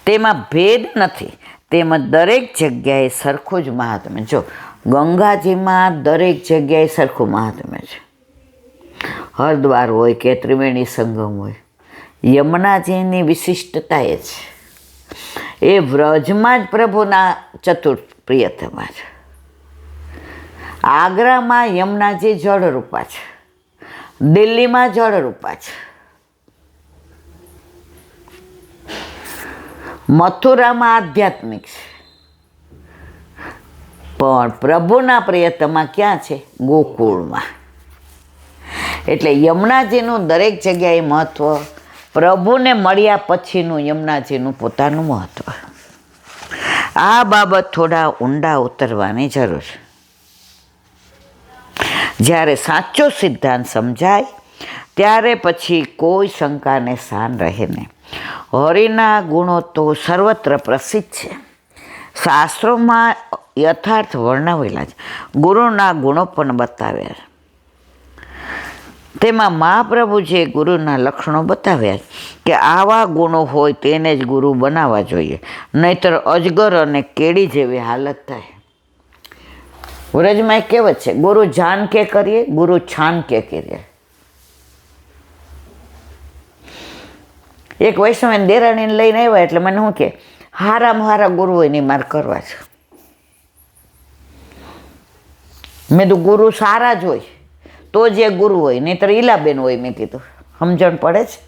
તેમાં ભેદ નથી, તેમજ દરેક જગ્યાએ સરખું જ મહાત્મ્ય. જો ગંગાજીમાં દરેક જગ્યાએ સરખું મહાત્મ્ય છે. હરદ્વાર હોય કે ત્રિવેણી સંગમ હોય, યમુનાજીની વિશિષ્ટતા એ છે, એ વ્રજમાં જ પ્રભુના ચતુર્થ પ્રિયતમા છે. આગ્રામાં યમુનાજી જળરૂપા છે, દિલ્હીમાં જળરૂપા છે, મથુરામાં આધ્યાત્મિક છે, પણ પ્રભુના પ્રિયતમા ક્યાં છે? ગોકુળમાં. એટલે યમુનાજીનું દરેક જગ્યાએ મહત્વ, પ્રભુને મળ્યા પછીનું યમુનાજીનું પોતાનું મહત્વ. આ બાબત થોડા ઊંડા ઉતરવાની જરૂર છે. જ્યારે સાચો સિદ્ધાંત સમજાય ત્યારે પછી કોઈ શંકાને સ્થાન રહે નહીં. હરિના ગુણો તો સર્વત્ર પ્રસિદ્ધ છે, શાસ્ત્રોમાં યથાર્થ વર્ણવેલા છે, ગુરુના ગુણો પણ બતાવ્યા છે. તેમાં મહાપ્રભુજીએ ગુરુના લક્ષણો બતાવ્યા કે આવા ગુણો હોય તેને જ ગુરુ બનાવવા જોઈએ, નહીતર અજગર અને કેડી જેવી હાલત થાય. વ્રજમાં એક કહેવત છે, ગુરુ જાન કે કરીએ, ગુરુ છાન કે કરીએ. એક વૈષ્ણવ દેરાણીને લઈને આવ્યા એટલે મને શું કે હારામાં હારા ગુરુ હોય ને મારે કરવા છે. મેં તો ગુરુ સારા જ હોય તો જે ગુરુ હોય, નહીતર ઈલાબેન હોય. મેં કીધું સમજણ પડે છે.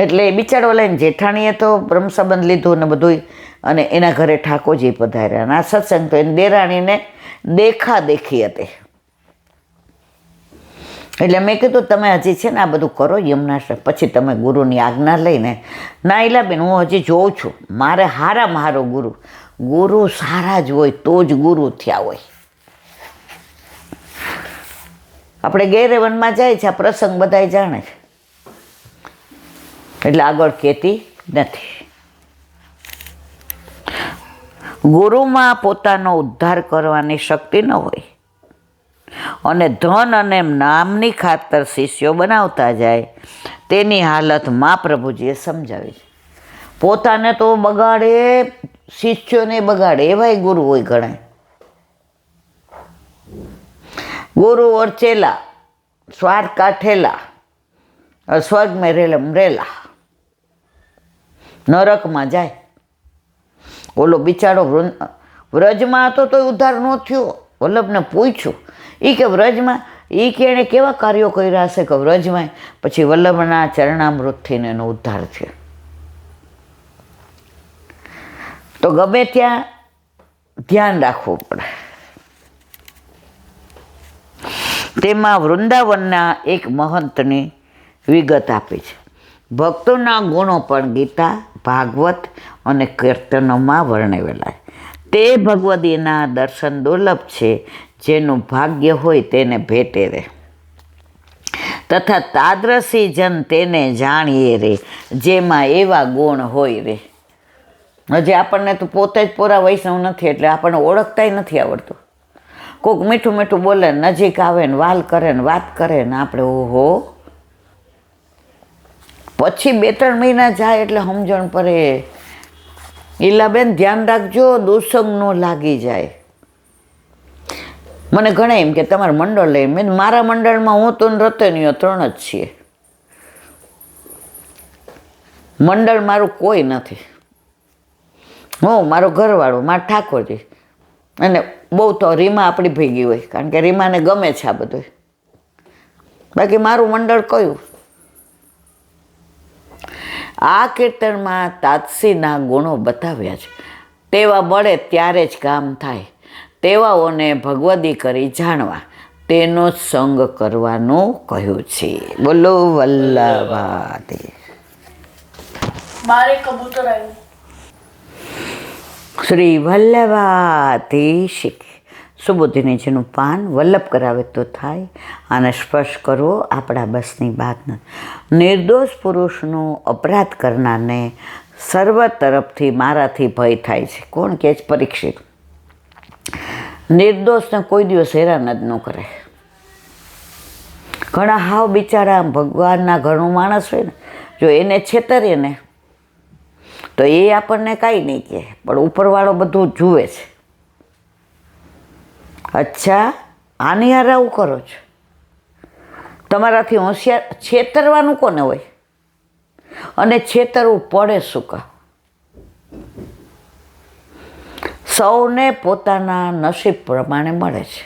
એટલે બિચારો લઈને જેઠાણીએ તો બ્રહ્મ સંબંધ લીધું ને બધું, અને એના ઘરે ઠાકોરજી પધાર્યા. અને આ સત્સંગ તો એની દેરાણીને દેખી હતી. એટલે મેં કીધું તમે હજી છે ને આ બધું કરો યમુનાશ્રમ, પછી તમે ગુરુની આજ્ઞા લઈને. ના ઈલાબેન, હું હજી જોઉં છું, મારે હારામાં હારો ગુરુ સારા જ હોય તો જ ગુરુ થયા હોય. આપણે ગેરેવનમાં જાય છે, આ પ્રસંગ બધા જાણે છે, એટલે આગળ કહેતી નથી. ગુરુમાં પોતાનો ઉદ્ધાર કરવાની શક્તિ ન હોય અને ધન અને નામની ખાતર શિષ્યો બનાવતા જાય, તેની હાલત મહાપ્રભુજીએ સમજાવી છે. પોતાને તો બગાડે, શિષ્યોને બગાડે, એવાય ગુરુ હોય ઘણા. ગુરુ ઓરચેલા, સ્વાર્થ કાઠેલા, સ્વર્ગ મેં રેલા, નરકમાં જાય. ઓલો બિચારો વ્રજમાં હતો તો ઉદ્ધાર ન થયો. વલ્લભને પૂછ્યું, એ કે વ્રજમાં, એ કે એણે કેવા કાર્યો કર્યા હશે કે વ્રજમાં, પછી વલ્લભના ચરણામૃતથી એનો ઉદ્ધાર થયો. તો ગમે ત્યાં ધ્યાન રાખવું પડે. તેમાં વૃંદાવનના એક મહંતની વિગત આપી છે. ભક્તોના ગુણો પણ ગીતા, ભાગવત અને કીર્તનોમાં વર્ણવેલા. તે ભગવદીના દર્શન દુર્લભ છે, જેનું ભાગ્ય હોય તેને ભેટે રહે, તથા તાદ્રસી જન તેને જાણીએ રે, જેમાં એવા ગુણ હોય રે. હજી આપણને તો પોતે જ પૂરા વૈષ્ણવ નથી, એટલે આપણને ઓળખતાય નથી આવડતું. કોઈક મીઠું મીઠું બોલે, નજીક આવે ને વાલ કરે ને વાત કરે ને આપણે ઓહો. પછી 2-3 મહિના જાય એટલે સમજણ પડે. ઈલાબેન ધ્યાન રાખજો, દુસંગ ન લાગી જાય. મને ઘણા એમ કે તમારું મંડળ લઈ. મેં મારા મંડળમાં હું તો રતનીઓ 3 જ છીએ. મંડળ મારું કોઈ નથી. હું, મારો ઘરવાળો, મારા ઠાકોરજી, અને બહુ તો રીમા આપણી ભેગી હોય, કારણ કે રીમાને ગમે છે આ બધું. બાકી મારું મંડળ કયું? આ કીર્તનમાં તાતસીના ગુણો બતાવ્યા છે. તેવા મળે ત્યારે જ કામ થાય, તેવાઓને ભગવદી કરી જાણવા, તેનો સંગ કરવાનું કહ્યું છે. બોલો વલ્લભાધી. મારે કબૂતર આવ્યું. શ્રી વલ્લભાધી શીખ. સુબુદ્ધિનીજીનું પાન વલ્લભ કરાવે તો થાય, આને સ્પર્શ કરવો આપણા બસની વાત નથી. નિર્દોષ પુરુષનો અપરાધ કરનારને સર્વ તરફથી મારાથી ભય થાય છે. કોણ કહે છે? પરીક્ષિત. નિર્દોષને કોઈ દિવસ હેરાન જ ન કરે. ઘણા હાવ બિચારા ભગવાનના ઘરનું માણસ હોય ને, જો એને છેતરીએ ને તો એ આપણને કાંઈ નહીં કહે, પણ ઉપરવાળો બધું જુએ છે. અચ્છા, આની હારે આવું કરો છો? તમારાથી હોશિયાર છેતરવાનું કોને હોય? અને છેતરવું પડે શું કામ? સૌને પોતાના નસીબ પ્રમાણે મળે છે.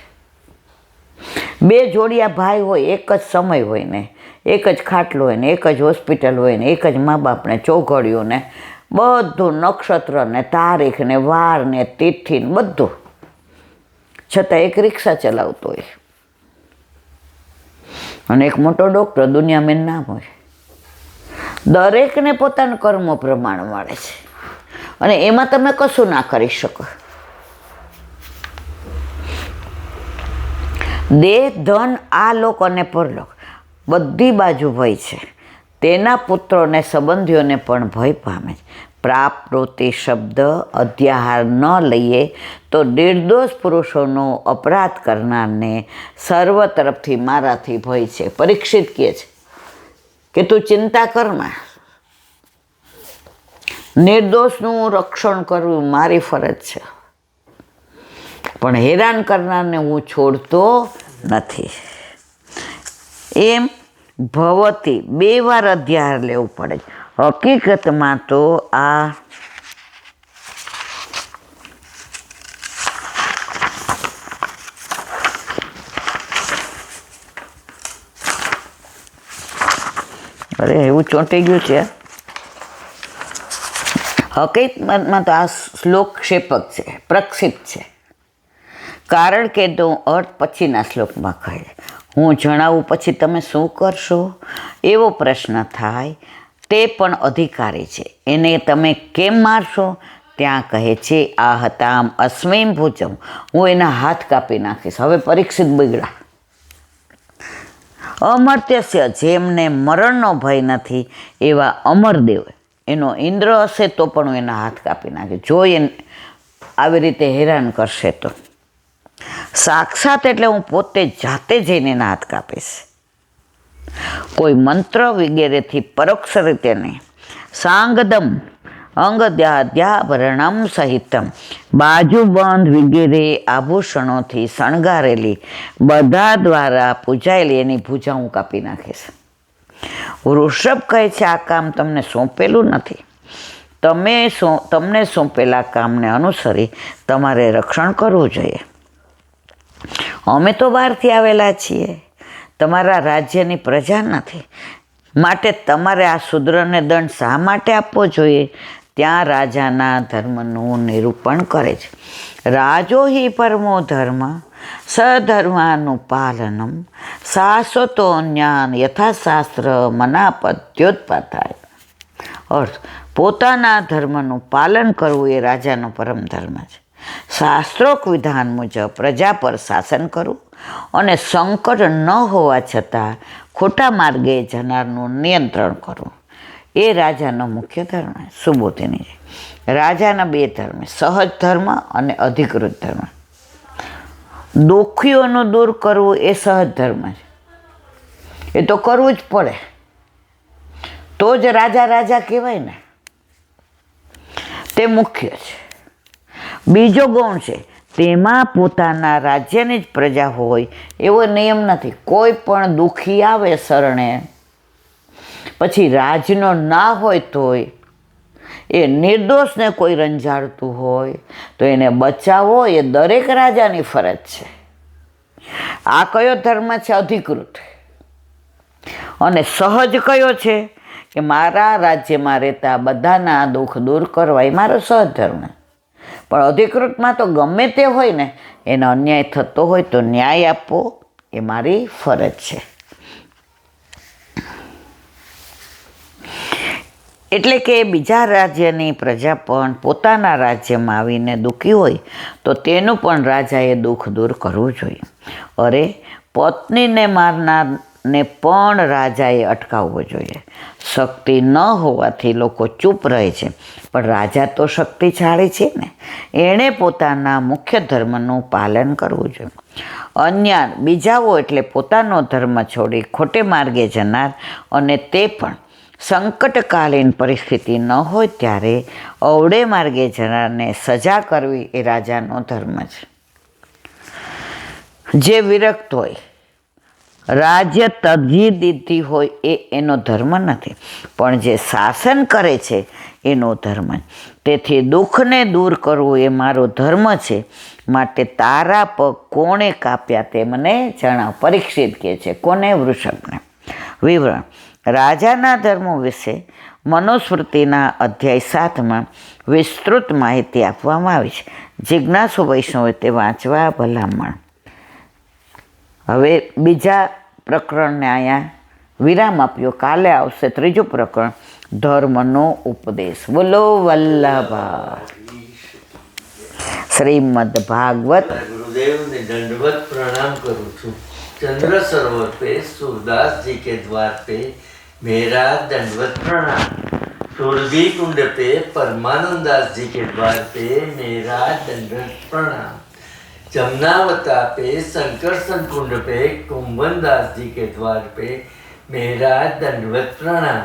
બે જોડિયા ભાઈ હોય, એક જ સમય હોય ને, એક જ ખાટલો હોય ને, એક જ હોસ્પિટલ હોય ને, એક જ મા બાપને ચોઘડિયું ને બધું, નક્ષત્ર ને તારીખ ને વાર ને તિથિ ને બધું, છતાં એક રિક્ષા ચલાવતો હોય અને એક મોટો ડૉક્ટર દુનિયામાં નામ હોય. દરેકને પોતાના કર્મો પ્રમાણ મળે છે અને એમાં તમે કશું ના કરી શકો. દેહ, ધન, આ લોક અને પરલોક બધી બાજુ ભય છે. તેના પુત્રોને સંબંધીઓને પણ ભય પામે છે. પ્રાપ્રોતિ શબ્દ અધ્યાહાર ન લઈએ તો નિર્દોષ પુરુષોનો અપરાધ કરનારને સર્વ તરફથી મારાથી ભય છે. પરીક્ષિત કહે છે કે તું ચિંતા કરમાં, નિર્દોષનું રક્ષણ કરવું મારી ફરજ છે, પણ હેરાન કરનારને હું છોડતો નથી. એમ ભવતી 2 વાર અધ્યાહાર લેવું પડે. હકીકતમાં તો આ એવું ચોંટી ગયું છે. હકીકતમાં તો આ શ્લોક ક્ષેપક છે, પ્રક્ષિપ્ત છે, કારણ કે તો અર્થ પછીના શ્લોકમાં કહે. હું જણાવું પછી તમે શું કરશો એવો પ્રશ્ન થાય. તે પણ અધિકારી છે, એને તમે કેમ મારશો? ત્યાં કહે છે આ હતામ અસ્મિમ ભુજમ, હું એના હાથ કાપી નાખીશ. હવે પરીક્ષિત બગડા. અમર્ત્યસ્ય, જેમને મરણનો ભય નથી એવા અમરદેવ, એનો ઇન્દ્ર હશે તો પણ હું એના હાથ કાપી નાખીશ જો એ આવી રીતે હેરાન કરશે તો. સાક્ષાત એટલે હું પોતે જાતે જઈને એના હાથ કાપીશ, કોઈ મંત્ર વગેરેથી પરોક્ષ રીતે નહીં. સાંગદમ અંગદ્યાભરણમ સહિતમ, બાજુબંધ વગેરે આભૂષણોથી શણગારેલી બધા દ્વારા પૂજાયેલી એની ભૂજા હું કાપી નાખીશ. વૃષભ કહે છે આ કામ તમને સોંપેલું નથી, તમને સોંપેલા કામને અનુસરી તમારે રક્ષણ કરવું જોઈએ. અમે તો બહારથી આવેલા છીએ, તમારા રાજ્યની પ્રજા નથી, માટે તમારે આ શૂદ્રને દંડ શા માટે આપવો જોઈએ? ત્યાં રાજાના ધર્મનું નિરૂપણ કરે છે. રાજો હિ પરમો ધર્મ સધર્માનું પાલનમ શાશ્વતો જ્ઞાન યથાશાસ્ત્ર મનાપત્યોત્પાતાય. અર્થ, પોતાના ધર્મનું પાલન કરવું એ રાજાનો પરમ ધર્મ છે. શાસ્ત્રોક વિધાન મુજબ પ્રજા પર શાસન કરવું અને સંકટ ન હોવા છતાં ખોટા માર્ગે જનારનું નિયંત્રણ કરવું એ રાજાનો મુખ્ય ધર્મ છે. સુબોધની રાજાના 2 ધર્મ, સહજ ધર્મ અને અધિકૃત ધર્મ. દુઃખીઓનું દૂર કરવું એ સહજ ધર્મ છે, એ તો કરવું જ પડે, તો જ રાજા કહેવાય ને, તે મુખ્ય છે. બીજો ગૌણ છે, તેમાં પોતાના રાજ્યની જ પ્રજા હોય એવો નિયમ નથી. કોઈ પણ દુઃખી આવે શરણે, પછી રાજનો ના હોય તોય એ નિર્દોષને કોઈ રંજાડતું હોય તો એને બચાવવો એ દરેક રાજાની ફરજ છે. આ કયો ધર્મ છે? અધિકૃત. અને સહજ કયો છે? કે મારા રાજ્યમાં રહેતા બધાના દુઃખ દૂર કરવા એ મારો સહજ ધર્મ. પણ અધિકૃતમાં તો ગમે તે હોય ને, એનો અન્યાય થતો હોય તો ન્યાય આપવો એ મારી ફરજ છે. એટલે કે બીજા રાજ્યની પ્રજા પણ પોતાના રાજ્યમાં આવીને દુઃખી હોય તો તેનું પણ રાજાએ દુઃખ દૂર કરવું જોઈએ. અરે, પત્નીને મારનારને પણ રાજાએ અટકાવવો જોઈએ. શક્તિ ન હોવાથી લોકો ચૂપ રહે છે, પણ રાજા તો શક્તિશાળી છે ને, એણે પોતાના મુખ્ય ધર્મનું પાલન કરવું જોઈએ. અન્ય બીજાઓ એટલે પોતાનો ધર્મ છોડી ખોટે માર્ગે જનાર, અને તે પણ સંકટકાલીન પરિસ્થિતિ ન હોય ત્યારે અવળે માર્ગે જનારને સજા કરવી એ રાજાનો ધર્મ છે. જે વિરક્ત હોય, રાજ્ય તજી દીધી હોય એ એનો ધર્મ નથી, પણ જે શાસન કરે છે એનો ધર્મ. તેથી દુઃખને દૂર કરવું એ મારો ધર્મ છે, માટે તારા પગ કોણે કાપ્યા તે મને જણાવ. પરીક્ષિત કહે છે, કોને? વૃષભને. વિવરણ: રાજાના ધર્મો વિશે મનુસ્મૃતિના અધ્યાય 7માં વિસ્તૃત માહિતી આપવામાં આવી છે. જિજ્ઞાસુ વૈષ્ણવે તે વાંચવા ભલામણ. હવે બીજા પ્રકરણને અહીંયા વિરામ આપ્યો. કાલે આવશે ત્રીજું પ્રકરણ, ધર્મનો ઉપદેશ. બોલો વલ્લભા. શ્રીમદ ભાગવત. गुरुदेव ने दंडवत प्रणाम करूँ छू. चंद्र सरोवर पे सूरदास जी के द्वार पे मेरा दंडवत प्रणाम. सुरभि कुंड पे परमानंद दास जी के द्वार पे मेरा दंडवत प्रणाम. जमुनावता पे संकर्षण कुंड पे कुंभन दास जी के द्वार पे मेरा दंडवत प्रणाम.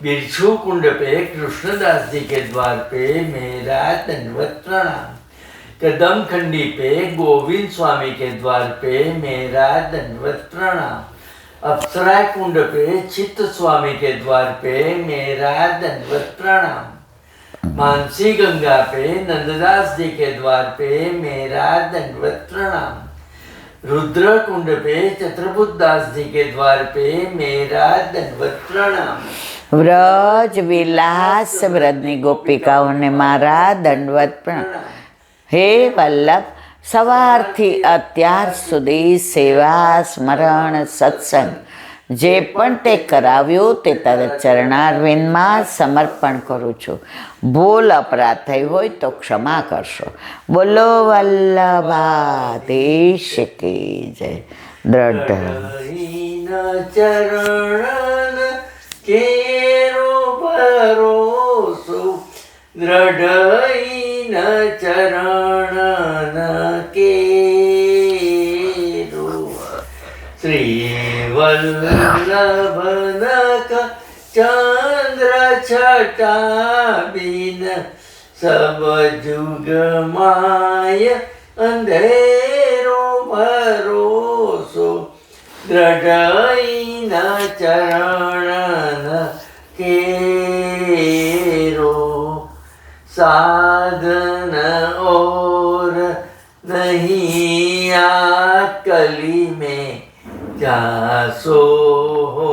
बिरछू कुंड पे कृष्णदास जी के द्वार पे मेरा दंडवत प्रणाम. कदम खंडी पे गोविंद स्वामी के द्वार पे मेरा दंडवत प्रणाम. अप्सरा कुंड पे चित्त स्वामी के द्वार पे मेरा दंडवत प्रणाम. मानसी गंगा पे नंददास जी के द्वार पे मेरा दंडवत प्रणाम. रुद्र कुंड पे चतुर्भुज दास जी के द्वार पे मेरा दंडवत प्रणाम. વ્રજ વિલાસ વ્રજની ગોપિકાઓને મારા દંડવત પ્રણામ. હે વલ્લભ, સવારથી અત્યાર સુધી સેવા, સ્મરણ, સત્સંગ જે પણ તે કરાવ્યું તે તારા ચરણારવિંદમાં સમર્પણ કરું છું. ભૂલ અપરાધ થઈ હોય તો ક્ષમા કરશો. બોલો વલ્લભાધીશ કી જય. દ્રઢ ચરણ કેરો ભરોસો, દ્રઢ ચરણ કેરો. શ્રી વલ્લભનક ચંદ્ર છટા બિન સબ જુગ માય અંધેરો ભરોસો, દ્રઢ ચરણ કેરો. साधन और नहीं आ कली में, जासो हो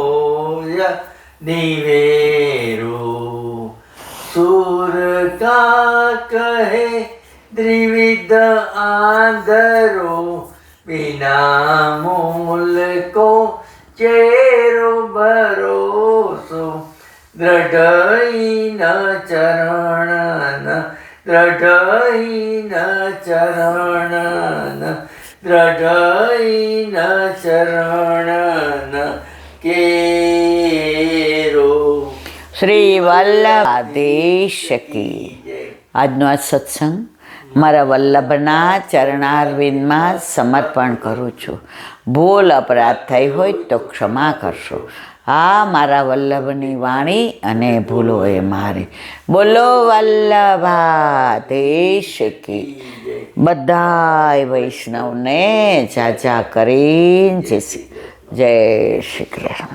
या निवेरो. सुर का कहे द्विविध आंधरो, बिना मूल को चेरो भरोसो. દ્રઢ ચરણ, દ્રઢ ચરણ, દ્રઢ ચરણ કેરો. શ્રી વલ્લભાધીશ કી. આજનો આ સત્સંગ મારા વલ્લભના ચરણારવિંદમાં સમર્પણ કરું છું. ભૂલ અપરાધ થઈ હોય તો ક્ષમા કરશો. આ મારા વલ્લભની વાણી અને ભૂલો એ મારી. બોલો વલ્લભાધીશ કી. બધાય વૈષ્ણવને જાજા કરીને જય શ્રી કૃષ્ણ.